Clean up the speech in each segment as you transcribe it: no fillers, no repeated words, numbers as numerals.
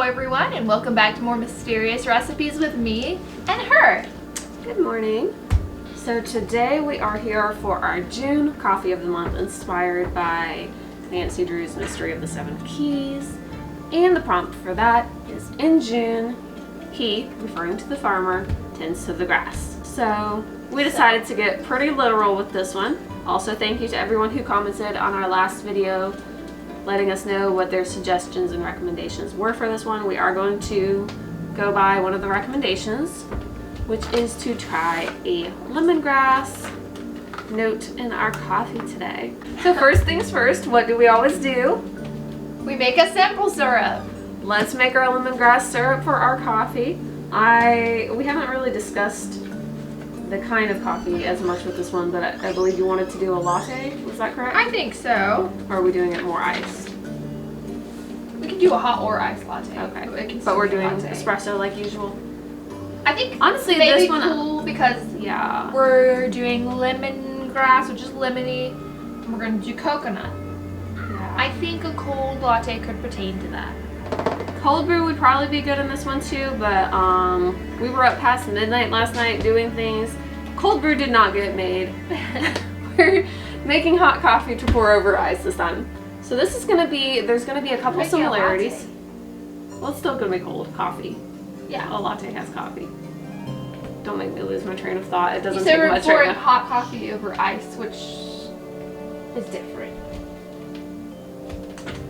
everyone, and welcome back to more mysterious recipes with me and her. Good morning. So today we are here for our June coffee of the month, inspired by Nancy Drew's Mystery of the Seven Keys. And the prompt for that is, in June, he, referring to the farmer, tends to the grass. So we decided to get pretty literal with this one. Also, thank you to everyone who commented on our last video, letting us know what their suggestions and recommendations were for this one. We are going to go by one of the recommendations, which is to try a lemongrass note in our coffee today. So first things first, what do we always do? We make a simple syrup. Let's make our lemongrass syrup for our coffee. We haven't really discussed the kind of coffee as much with this one, but I believe you wanted to do a latte, was that correct? I think so. Or are we doing it more iced? We can do a hot or iced latte. Okay, but we're doing espresso like usual. I think honestly maybe this one cool because we're doing lemongrass, which is lemony, and we're going to do coconut. Yeah. I think a cold latte could pertain to that. Cold brew would probably be good in this one too, but we were up past midnight last night doing things. Cold brew did not get made. We're making hot coffee to pour over ice this time. So this is gonna be, there's gonna be a couple similarities. Well, it's still gonna be cold coffee. Yeah. A latte has coffee. Don't make me lose my train of thought. It doesn't take take much much right pouring now. hot coffee over ice, which is different.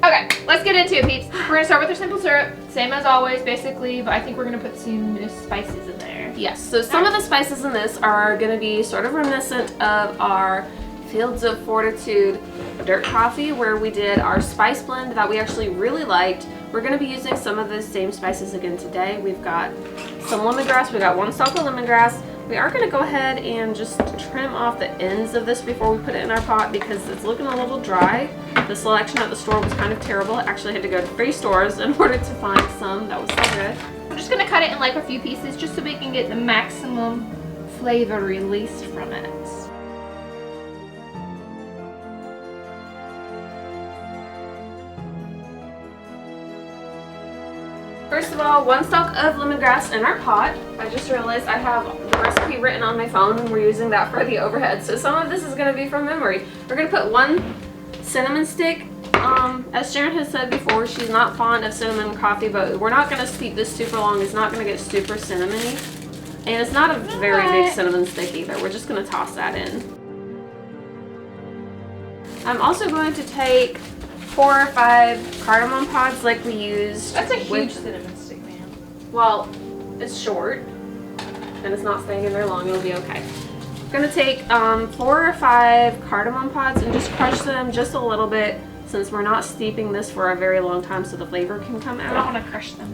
Okay, let's get into it, peeps. We're gonna start with our simple syrup, same as always, basically, but I think we're gonna put some spices in there. Yes, so some of the spices in this are gonna be sort of reminiscent of our Fields of Fortitude dirt coffee, where we did our spice blend that we actually really liked. We're gonna be using some of those same spices again today. We've got some lemongrass, we got one stalk of lemongrass. We are gonna go ahead and just trim off the ends of this before we put it in our pot because it's looking a little dry. The selection at the store was kind of terrible. I actually had to go to 3 stores in order to find some that was so good. I'm just gonna cut it in like a few pieces just so we can get the maximum flavor released from it. First of all, 1 stalk of lemongrass in our pot. I just realized I have the recipe written on my phone and we're using that for the overhead. So some of this is going to be from memory. We're going to put 1 cinnamon stick. As Sharon has said before, she's not fond of cinnamon coffee, but we're not going to steep this super long. It's not going to get super cinnamony. And it's not a very big cinnamon stick either. We're just going to toss that in. I'm also going to take 4 or 5 cardamom pods like we used. That's a huge cinnamon stick, man. Well, it's short and it's not staying in there long. It'll be okay. I'm gonna take 4 or 5 cardamom pods and just crush them just a little bit since we're not steeping this for a very long time so the flavor can come out. I don't want to crush them.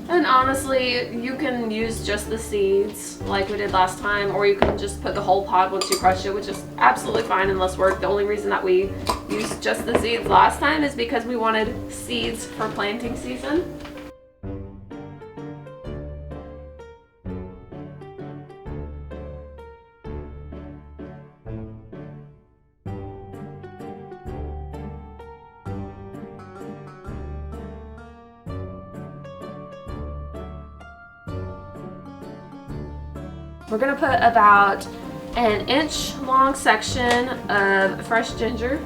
And honestly, you can use just the seeds like we did last time, or you can just put the whole pod once you crush it, which is absolutely fine and less work. The only reason that we used just the seeds last time is because we wanted seeds for planting season. We're gonna put about an inch long section of fresh ginger.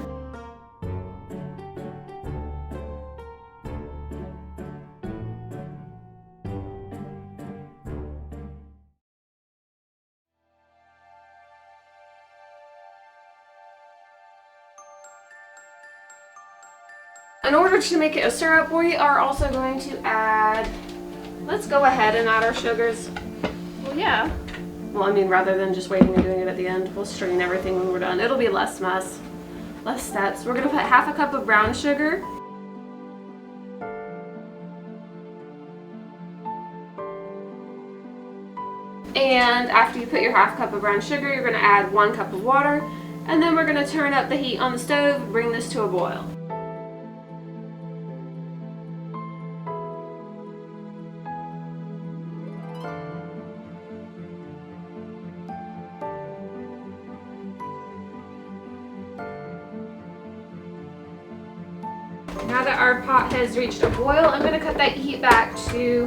In order to make it a syrup, we are also going to add, let's go ahead and add our sugars. Well, yeah. Well, I mean, rather than just waiting and doing it at the end, we'll strain everything when we're done. It'll be less mess, less steps. We're gonna put half a cup of brown sugar. And after you put your half cup of brown sugar, you're gonna add 1 cup of water. And then we're gonna turn up the heat on the stove, bring this to a boil. Now that our pot has reached a boil, I'm going to cut that heat back to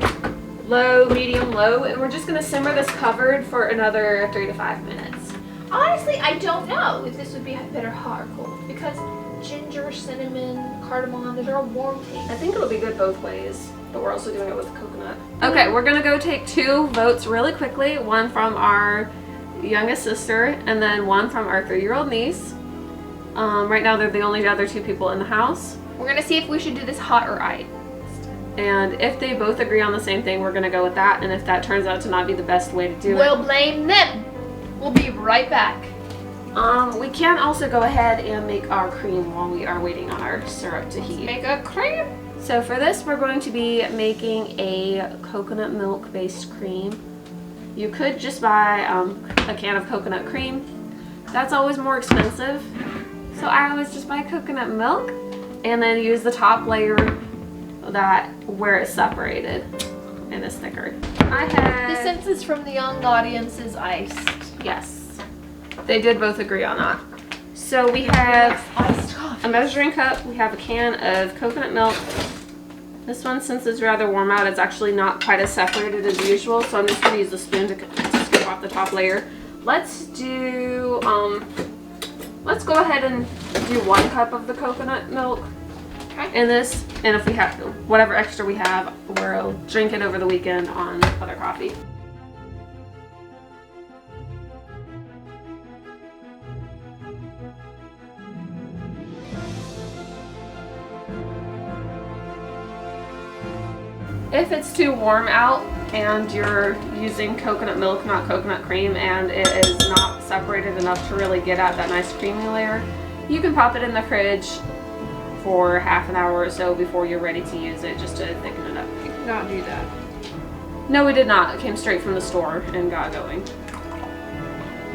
low, medium, low, and we're just going to simmer this covered for another 3 to 5 minutes. Honestly, I don't know if this would be better hot or cold because ginger, cinnamon, cardamom, those are all warm tastes. I think it'll be good both ways, but we're also doing it with coconut. Okay, we're going to go take 2 votes really quickly, one from our youngest sister and then one from our 3-year-old niece. Right now they're the only other 2 people in the house. We're going to see if we should do this hot or iced. And if they both agree on the same thing, we're going to go with that. And if that turns out to not be the best way to do it, we'll blame them. We'll be right back. We can also go ahead and make our cream while we are waiting on our syrup to heat. Make a cream. So for this, we're going to be making a coconut milk based cream. You could just buy a can of coconut cream. That's always more expensive. So I always just buy coconut milk and then use the top layer where it's separated and it's thicker. The census from the young audience is iced. Yes, they did both agree on that. So we have Iced coffee. a measuring cup, we have a can of coconut milk. This one, since it's rather warm out, it's actually not quite as separated as usual, so I'm just going to use the spoon to scoop off the top layer. Let's do, let's go ahead and do 1 cup of the coconut milk in this, and if we have, whatever extra we have, we'll drink it over the weekend on other coffee. If it's too warm out and you're using coconut milk, not coconut cream, and it is not separated enough to really get at that nice creamy layer, you can pop it in the fridge for half an hour or so before you're ready to use it, just to thicken it up. You cannot do that. No, we did not. It came straight from the store and got going.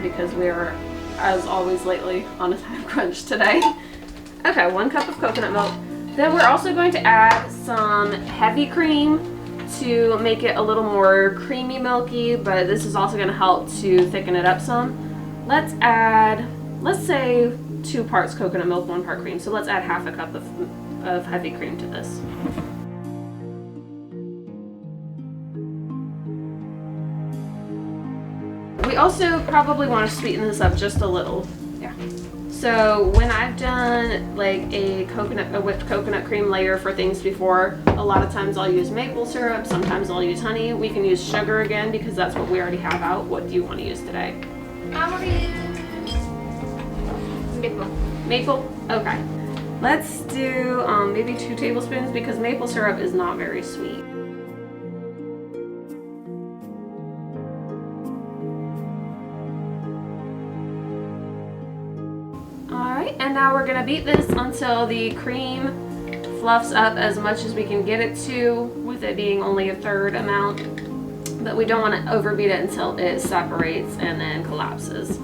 Because we are, as always lately, on a time crunch today. Okay, 1 cup of coconut milk. Then we're also going to add some heavy cream to make it a little more creamy milky, but this is also going to help to thicken it up some. Let's add, let's say 2 parts coconut milk, 1 part cream. So let's add half a cup of heavy cream to this. We also probably want to sweeten this up just a little. Yeah. So when I've done like a whipped coconut cream layer for things before, a lot of times I'll use maple syrup, sometimes I'll use honey. We can use sugar again because that's what we already have out. What do you want to use today? I'm gonna use maple. Maple? Okay. Let's do maybe 2 tablespoons because maple syrup is not very sweet. Alright, and now we're going to beat this until the cream fluffs up as much as we can get it to, with it being only a 1/3 amount. But we don't want to overbeat it until it separates and then collapses.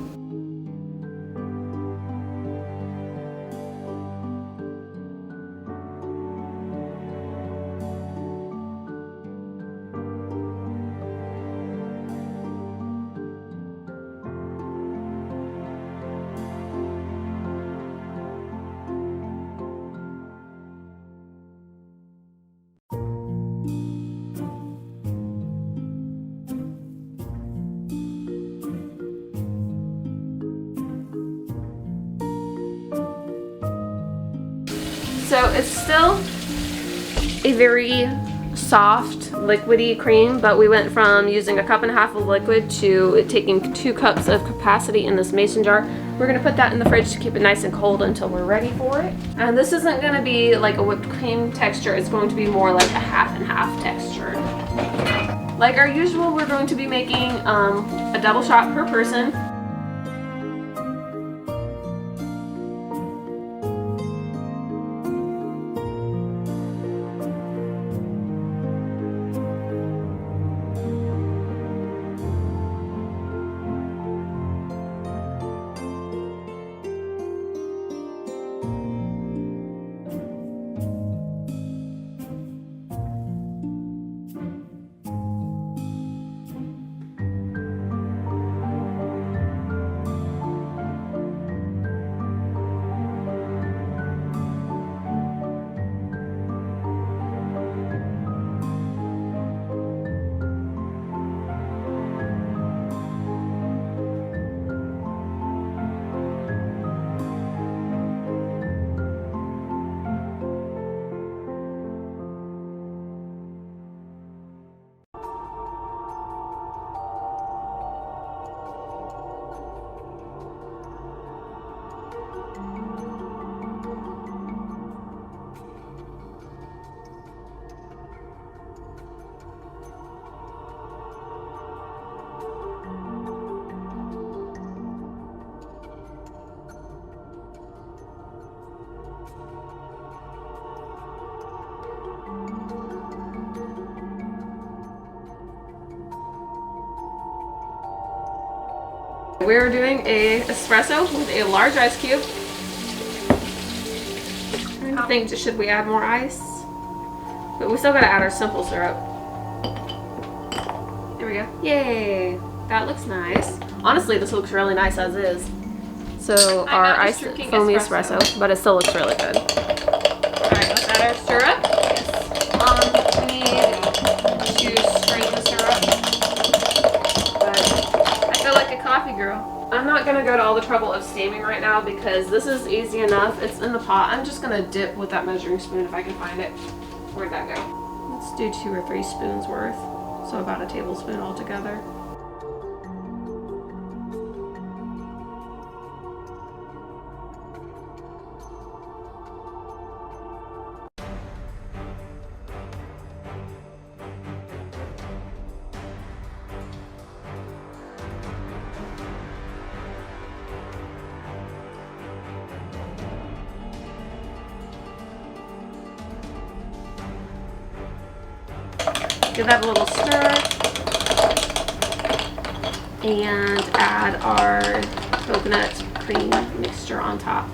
So it's still a very soft, liquidy cream, but we went from using 1.5 cups of liquid to taking 2 cups of capacity in this mason jar. We're going to put that in the fridge to keep it nice and cold until we're ready for it. And this isn't going to be like a whipped cream texture, it's going to be more like a half and half texture. Like our usual, we're going to be making a double shot per person. We're doing a espresso with a large ice cube. I think, should we add more ice? But we still gotta add our simple syrup. There we go. Yay! That looks nice. Honestly, this looks really nice as is. So our iced foamy espresso, but it still looks really good. Alright, let's add our syrup. Yes. We need to strain the syrup. But I feel like a coffee girl. I'm not gonna go to all the trouble of steaming right now because this is easy enough. It's in the pot. I'm just gonna dip with that measuring spoon if I can find it. Where'd that go? Let's do 2 or 3 spoons worth. So about a tablespoon altogether. Give that a little stir and add our coconut cream mixture on top.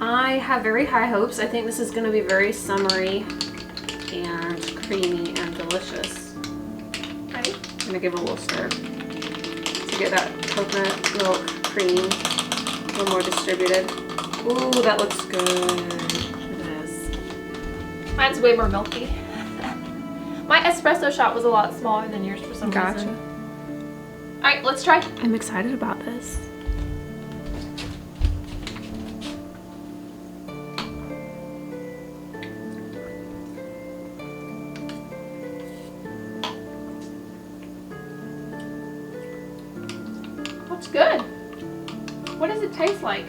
I have very high hopes. I think this is going to be very summery and creamy and delicious. Ready? I'm going to give it a little stir to get that coconut milk cream a little more distributed. Ooh, that looks good. It is. Mine's way more milky. My espresso shot was a lot smaller than yours for some reason. Alright, let's try. I'm excited about this. That's good. What does it taste like?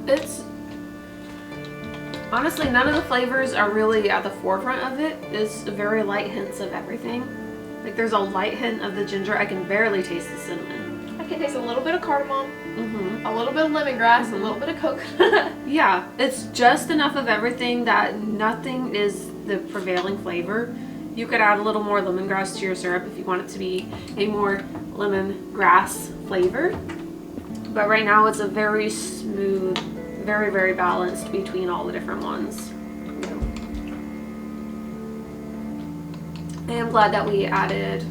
It's honestly, none of the flavors are really at the forefront of it. It's very light hints of everything. Like there's a light hint of the ginger. I can barely taste the cinnamon. I can taste a little bit of cardamom, a little bit of lemongrass, a little bit of coconut. Yeah, it's just enough of everything that nothing is the prevailing flavor. You could add a little more lemongrass to your syrup if you want it to be a more lemongrass flavor. But right now it's a very smooth, very, very balanced between all the different ones. I am glad that we added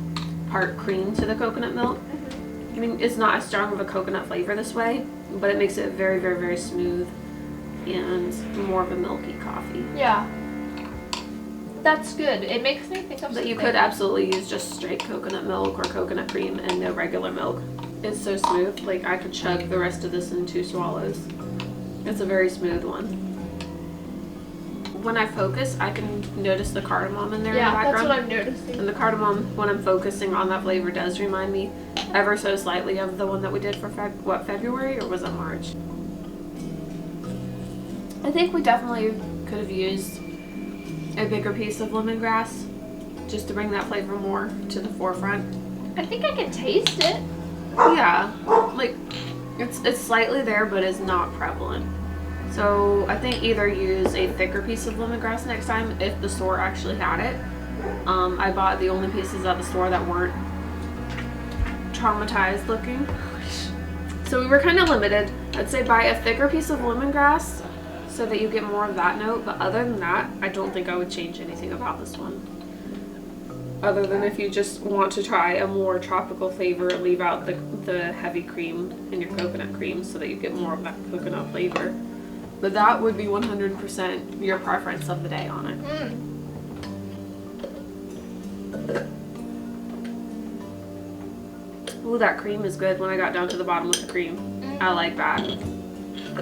part cream to the coconut milk. I mean, it's not as strong of a coconut flavor this way, but it makes it very, very, very smooth and more of a milky coffee. Yeah. That's good. It makes me think of something. But you could absolutely use just straight coconut milk or coconut cream and no regular milk. It's so smooth. Like I could chug the rest of this in 2 swallows. It's a very smooth one. When I focus, I can notice the cardamom in there in the background. Yeah, that's what I'm noticing. And the cardamom, when I'm focusing on that flavor, does remind me ever so slightly of the one that we did for February, or was it March? I think we definitely could have used a bigger piece of lemongrass just to bring that flavor more to the forefront. I think I can taste it. Yeah, like it's slightly there, but it's not prevalent. So I think either use a thicker piece of lemongrass next time if the store actually had it. I bought the only pieces at the store that weren't traumatized looking. So we were kind of limited. I'd say buy a thicker piece of lemongrass so that you get more of that note. But other than that, I don't think I would change anything about this one. Other than if you just want to try a more tropical flavor and leave out the heavy cream in your coconut cream so that you get more of that coconut flavor. But that would be 100% your preference of the day on it. Ooh, that cream is good when I got down to the bottom with the cream. I like that. I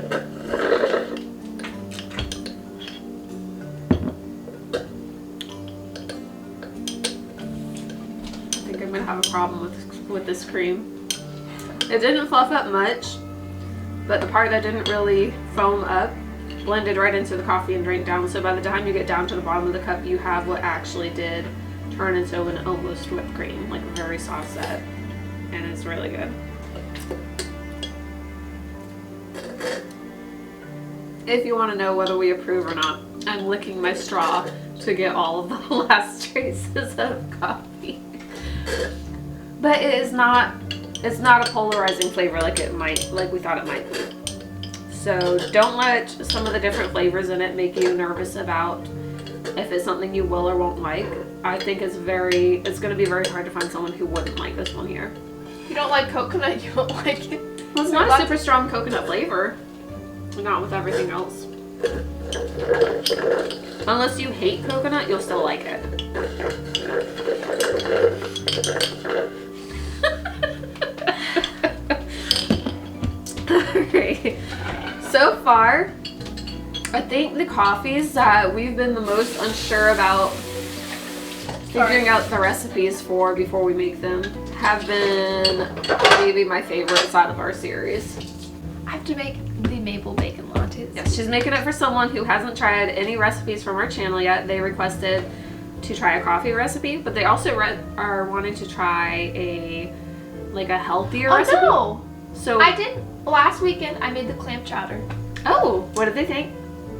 think I'm gonna have a problem with this cream. It didn't fluff up much, but the part that didn't really foam up blended right into the coffee and drained down. So by the time you get down to the bottom of the cup, you have what actually did turn into an almost whipped cream, like a very soft set, and it's really good. If you want to know whether we approve or not, I'm licking my straw to get all of the last traces of coffee. But it's not a polarizing flavor like we thought it might be. So don't let some of the different flavors in it make you nervous about if it's something you will or won't like. I think it's going to be very hard to find someone who wouldn't like this one here. If you don't like coconut, you don't like it. Well, it's not a super strong coconut flavor. Not with everything else. Unless you hate coconut, you'll still like it. Alright. So far, I think the coffees that we've been the most unsure about figuring out the recipes for before we make them have been maybe my favorites out of our series. I have to make the maple bacon lattes. Yes, she's making it for someone who hasn't tried any recipes from our channel yet. They requested to try a coffee recipe, but they also are wanting to try a healthier recipe. Oh no! So I did last weekend. I made the clam chowder. Oh, what did they think?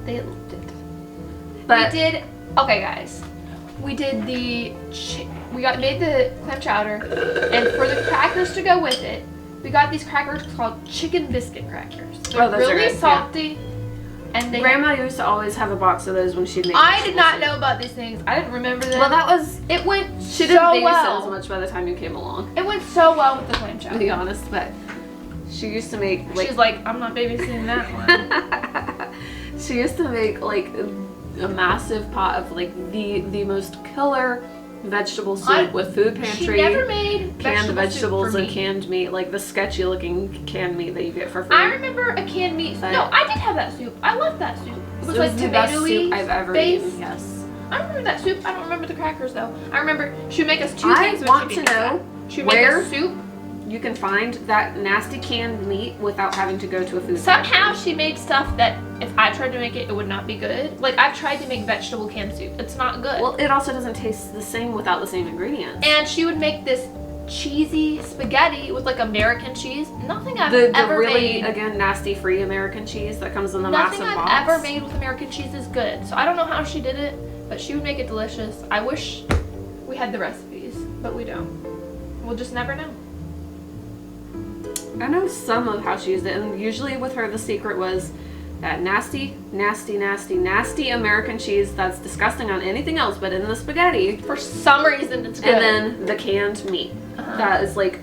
They loved it. But we did. Okay, guys. We did made the clam chowder, and for the crackers to go with it, we got these crackers called chicken biscuit crackers. They're those are really good, salty, and Grandma used to always have a box of those when she'd make. I did not know about these things. I didn't remember them. Well, it went she didn't so babysit well. as much by the time you came along. It went so well with the clam To chowder. be honest, but she used to make. She's like, I'm not babysitting that one. She used to make a massive pot of the most killer vegetable soup with food pantry. She never made canned vegetables and me. canned meat, like the sketchy looking canned meat that you get for free. I remember a canned meat. No, I did have that soup. I loved that soup. It was like the best tomato-y soup I've ever base. eaten. Yes. I remember that soup. I don't remember the crackers though. I remember she would make us two I things. want to know She would make where us soup. you can find that nasty canned meat without having to go to a food Somehow pantry. she made stuff that if I tried to make it, it would not be good. Like I've tried to make vegetable canned soup. It's not good. Well, it also doesn't taste the same without the same ingredients. And she would make this cheesy spaghetti with like American cheese. Nothing I've the ever really, made. again, nasty free American cheese that comes in the Nothing massive I've box. ever made with American cheese is good. So I don't know how she did it, but she would make it delicious. I wish we had the recipes, but we don't. We'll just never know. I know some of how she used it, and usually with her the secret was that nasty, nasty, nasty, nasty American cheese that's disgusting on anything else but in the spaghetti. For some reason it's good. And then the canned meat. That is like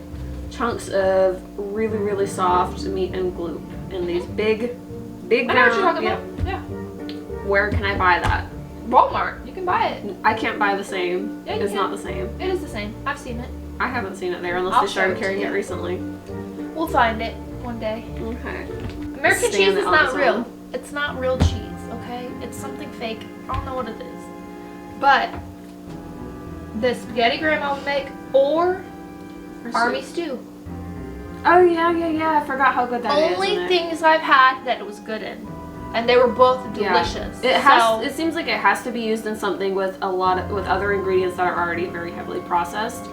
chunks of really, really soft meat and gloop. And these big I know what you're talking yeah. about. Yeah. Where can I buy that? Walmart. You can buy it. I can't buy the same. Yeah, you It's can. not the same. It is the same. I've seen it. I haven't seen it there unless I'll they started show it to carrying it you. recently. We'll find it one day. Okay. American Stand cheese it is on not its real. own. It's not real cheese, okay? It's something fake. I don't know what it is. But the spaghetti grandma would make or army stew. Oh yeah. I forgot how good that is. Only isn't it? things I've had that it was good in. And they were both delicious. It has. So, It seems like it has to be used in something with with other ingredients that are already very heavily processed.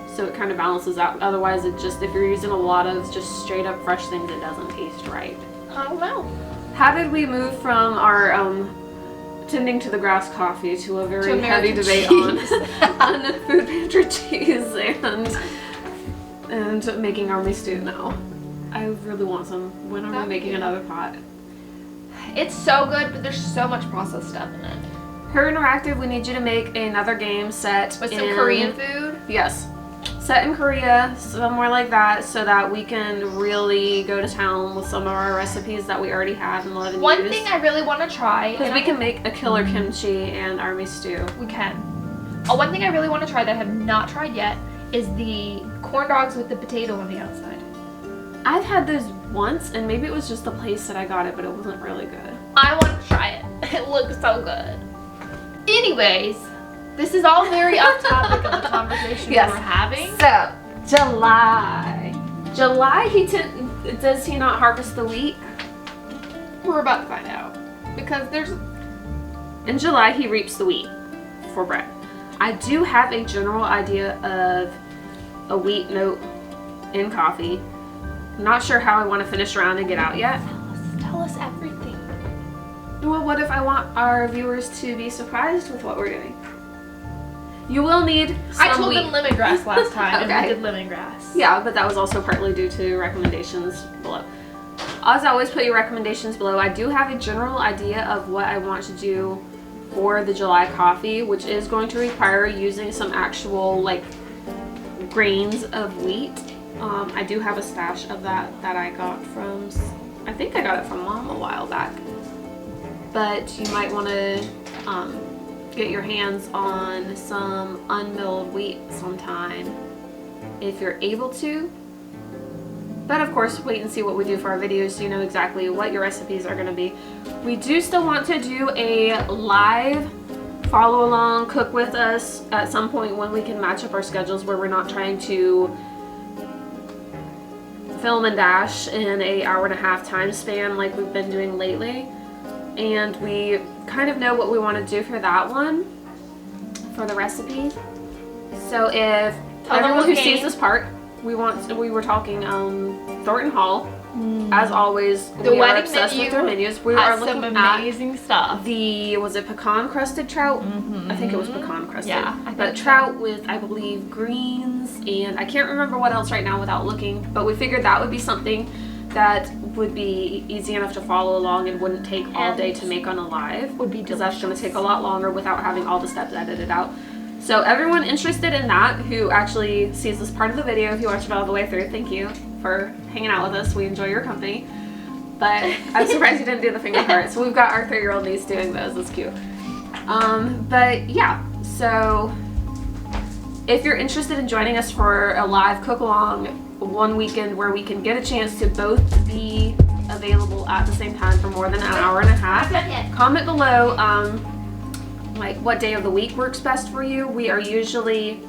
So it kind of balances out. Otherwise, if you're using a lot of just straight up fresh things, it doesn't taste right. I don't know. How did we move from our tending to the grass coffee to a very heavy American debate cheese. on food pantry cheese and making army stew now? I really want some. When are we making another pot? It's so good, but there's so much processed stuff in it. Her Interactive, we need you to make another game set With some in Korean food. Yes. Set in Korea, somewhere like that, so that we can really go to town with some of our recipes that we already have and love and One use. thing I really want to try. Because we can make a killer kimchi and army stew. We can. One thing I really want to try that I have not tried yet is the corn dogs with the potato on the outside. I've had those once, and maybe it was just the place that I got it, but it wasn't really good. I want to try it. It looks so good. Anyways, this is all very off topic of the conversation Yes. we're having. So, July. July, does he not harvest the wheat? We're about to find out. Because there's... In July, he reaps the wheat for bread. I do have a general idea of a wheat note in coffee. I'm not sure how I want to finish around and get out yet. Tell us everything. Well, what if I want our viewers to be surprised with what we're doing? You will need some I told wheat. them lemongrass last time, Okay. and we did lemongrass. Yeah, but that was also partly due to recommendations below. As always, put your recommendations below. I do have a general idea of what I want to do for the July coffee, which is going to require using some actual like grains of wheat. I do have a stash of that I got from, I think I got it from Mom a while back. But you might want to get your hands on some unmilled wheat sometime if you're able to. But of course, wait and see what we do for our videos so you know exactly what your recipes are going to be. We do still want to do a live follow along, cook with us at some point when we can match up our schedules where we're not trying to film and dash in an hour-and-a-half time span like we've been doing lately. And we kind of know what we want to do for that one, for the recipe. So if everyone who sees this part, we were talking Thornton Hall. As always, we are obsessed with their menus. We are looking some at amazing stuff. was it pecan crusted trout? I think it was pecan crusted. Yeah, I but think trout with, I believe, greens, and I can't remember what else right now without looking, but we figured that would be something that would be easy enough to follow along and wouldn't take all day to make on a live. Would be because that's going to take a lot longer without having all the steps edited out. So everyone interested in that who actually sees this part of the video, if you watch it all the way through, thank you for hanging out with us. We enjoy your company. But I'm surprised you didn't do the finger part. So we've got our 3-year-old niece doing those. It's cute. But yeah, so if you're interested in joining us for a live cook along one weekend where we can get a chance to both be available at the same time for more than an hour and a half, comment below like what day of the week works best for you. We are usually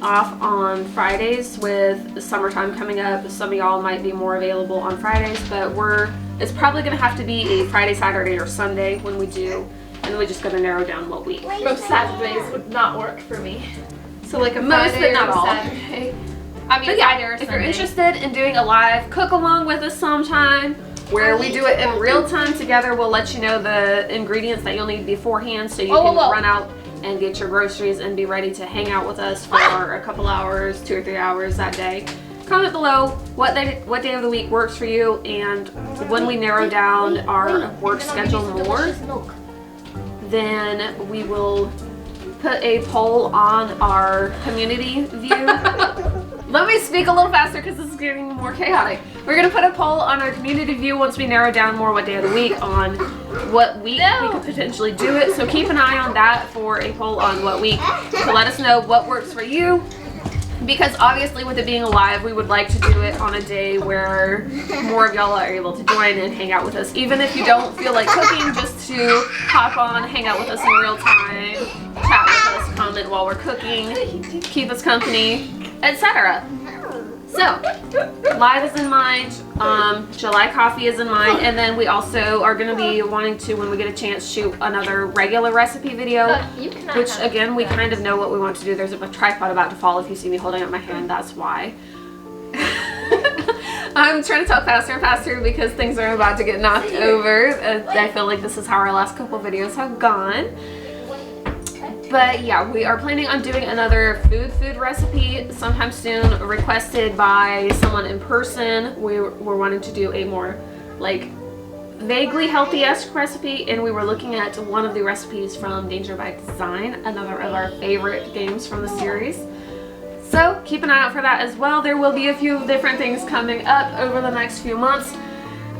off on Fridays with summertime coming up. Some of y'all might be more available on Fridays, but it's probably gonna have to be a Friday, Saturday, or Sunday when we do, and we're just gonna narrow down what week. Most Saturdays would not work for me. So like a Most, Friday but not or all. Saturday. I mean, But yeah, Friday or if you're Sunday. interested in doing a live cook along with us sometime, where we do it in real time together, we'll let you know the ingredients that you'll need beforehand so you can run out and get your groceries and be ready to hang out with us for a couple hours, 2 or 3 hours that day. Comment below what day of the week works for you, and when we narrow down our work schedule more, then we will put a poll on our community view. Let me speak a little faster because this is getting more chaotic. We're going to put a poll on our community view once we narrow down more what day of the week on what week we could potentially do it. So keep an eye on that for a poll on what week to let us know what works for you. Because obviously with it being live, we would like to do it on a day where more of y'all are able to join and hang out with us. Even if you don't feel like cooking, just to hop on, hang out with us in real time, chat with us, comment while we're cooking, keep us company, etc. So, live is in mind, July coffee is in mind, and then we also are going to be wanting to, when we get a chance, shoot another regular recipe video, which again, we kind of know what we want to do. There's a tripod about to fall. If you see me holding up my hand, that's why. I'm trying to talk faster and faster because things are about to get knocked over. I feel like this is how our last couple videos have gone. But yeah, we are planning on doing another food recipe sometime soon, requested by someone in person. We're wanting to do a more like vaguely healthy-esque recipe, and we were looking at one of the recipes from Danger by Design, another of our favorite games from the series. So keep an eye out for that as well. There will be a few different things coming up over the next few months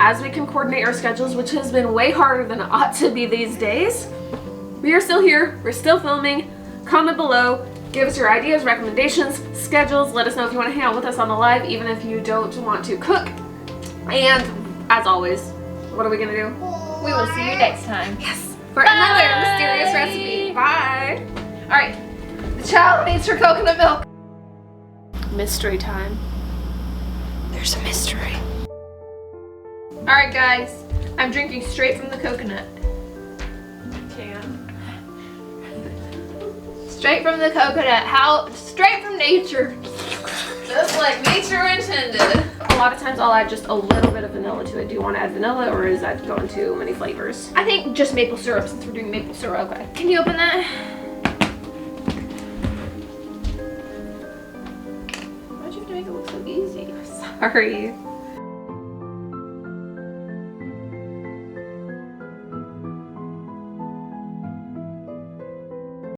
as we can coordinate our schedules, which has been way harder than it ought to be these days. We are still here, we're still filming. Comment below, give us your ideas, recommendations, schedules. Let us know if you want to hang out with us on the live, even if you don't want to cook. And as always, what are we gonna do? We will see you next time. Yes, for Bye. another mysterious recipe. Bye. All right, the child needs her coconut milk. Mystery time. There's a mystery. All right, guys, I'm drinking straight from the coconut. Straight from the coconut. Straight from nature. Just like nature intended. A lot of times I'll add just a little bit of vanilla to it. Do you want to add vanilla or is that going too many flavors? I think just maple syrup since we're doing maple syrup. Okay. Can you open that? Why'd you have to make it look so easy? Sorry.